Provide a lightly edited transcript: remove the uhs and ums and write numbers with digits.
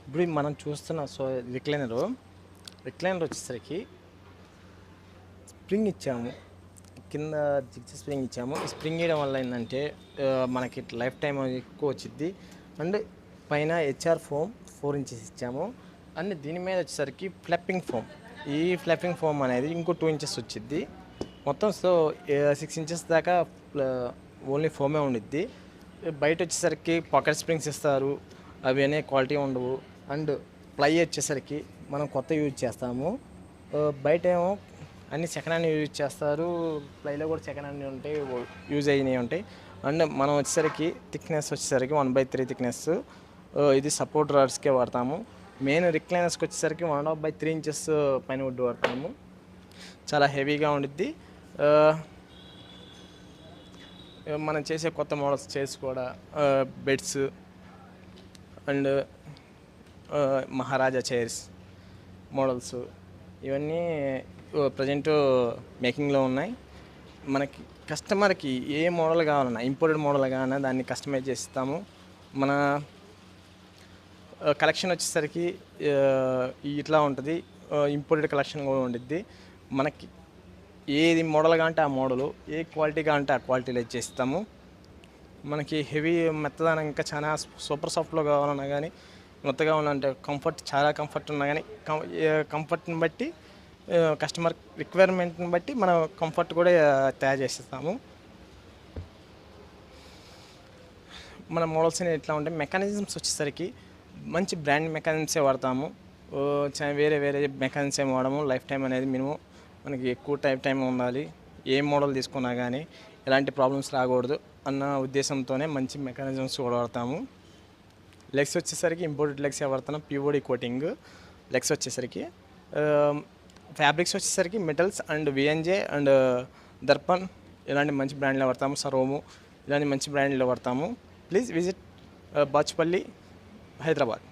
ఇప్పుడు మనం చూస్తున్న రిక్లైనర్ వచ్చేసరికి స్ప్రింగ్ ఇచ్చాము, కింద జిగ్స్ స్ప్రింగ్ ఇచ్చాము. ఈ స్ప్రింగ్ ఇవ్వడం వల్ల ఏంటంటే మనకి లైఫ్ టైం ఎక్కువ వచ్చింది. అండ్ పైన హెచ్ఆర్ ఫోమ్ 4 ఇంచెస్ ఇచ్చాము. అండ్ దీని మీద వచ్చేసరికి ఈ ఫ్లప్పింగ్ ఫోమ్ అనేది ఇంకో 2 ఇంచెస్ వచ్చింది. మొత్తం 6 ఇంచెస్ దాకా ఓన్లీ ఫోమే ఉండిద్ది. బయట వచ్చేసరికి పాకెట్ స్ప్రింగ్స్ ఇస్తారు, అవి అనే క్వాలిటీ ఉండవు. అండ్ ప్లై వచ్చేసరికి మనం కొత్త యూజ్ చేస్తాము. బయట ఏమో అన్ని సెకండ్ హ్యాండ్ యూజ్ చేస్తారు, ప్లైలో కూడా సెకండ్ హ్యాండ్ ఉంటాయి, యూజ్ అయినవి ఉంటాయి. అండ్ మనం వచ్చేసరికి థిక్నెస్ వచ్చేసరికి 1/3 థిక్నెస్, ఇది సపోర్ట్ రాడ్స్కే వాడతాము. మెయిన్ రిక్లైనర్స్కి వచ్చేసరికి 1.5/3 ఇంచెస్ పైన వుడ్ వాడతాము. చాలా హెవీగా ఉండిద్ది. మనం చేసే కొత్త మోడల్స్ చైర్స్ కూడా beds and Maharaja chairs models ఇవన్నీ ప్రజెంట్ మేకింగ్లో ఉన్నాయి. మనకి కస్టమర్కి ఏ మోడల్ కావాలన్నా, ఇంపోర్టెడ్ మోడల్ కావాలన్నా దాన్ని కస్టమైజ్ చేస్తాము. మన కలెక్షన్ వచ్చేసరికి ఇట్లా ఉంటుంది. ఇంపోర్టెడ్ కలెక్షన్ కూడా ఉండిద్ది. మనకి ఏది మోడల్ కావాలంటే ఆ మోడలు, ఏ క్వాలిటీ కావాలంటే ఆ క్వాలిటీలో ఇచ్చేస్తాము. మనకి హెవీ మెత్తదనం ఇంకా చాలా సూపర్ సాఫ్ట్లో కావాలన్నా కానీ, మెత్తగా ఉండాలంటే చాలా కంఫర్ట్ ఉన్నా కానీ కంఫర్ట్ని బట్టి కస్టమర్ రిక్వైర్మెంట్ని బట్టి మనం కంఫర్ట్ కూడా తయారు చేసేస్తాము. మన మోడల్స్ ఎట్లా ఉంటాయి, మెకానిజమ్స్ వచ్చేసరికి మంచి బ్రాండ్ మెకానిజమ్సే వాడతాము. వేరే మెకానిజమ్స్ ఏమి వాడము. లైఫ్ టైం అనేది మినిమం మనకి ఎక్కువ టైం ఉండాలి. ఏ మోడల్ తీసుకున్నా కానీ ఎలాంటి ప్రాబ్లమ్స్ రాకూడదు అన్న ఉద్దేశంతోనే మంచి మెకానిజమ్స్ కూడా వాడతాము. లెగ్స్ వచ్చేసరికి ఇంపోర్టెడ్ లెగ్స్ వాడతాం, ప్యూఓడి కోటింగ్ లెగ్స్ వచ్చేసరికి. ఫ్యాబ్రిక్స్ వచ్చేసరికి మెటల్స్ అండ్ విఎన్జే అండ్ దర్పన్ ఇలాంటి మంచి బ్రాండ్లో వాడతాము. సరోము ఇలాంటి మంచి బ్రాండ్లో వాడతాము. Please visit Bachupally, Hyderabad.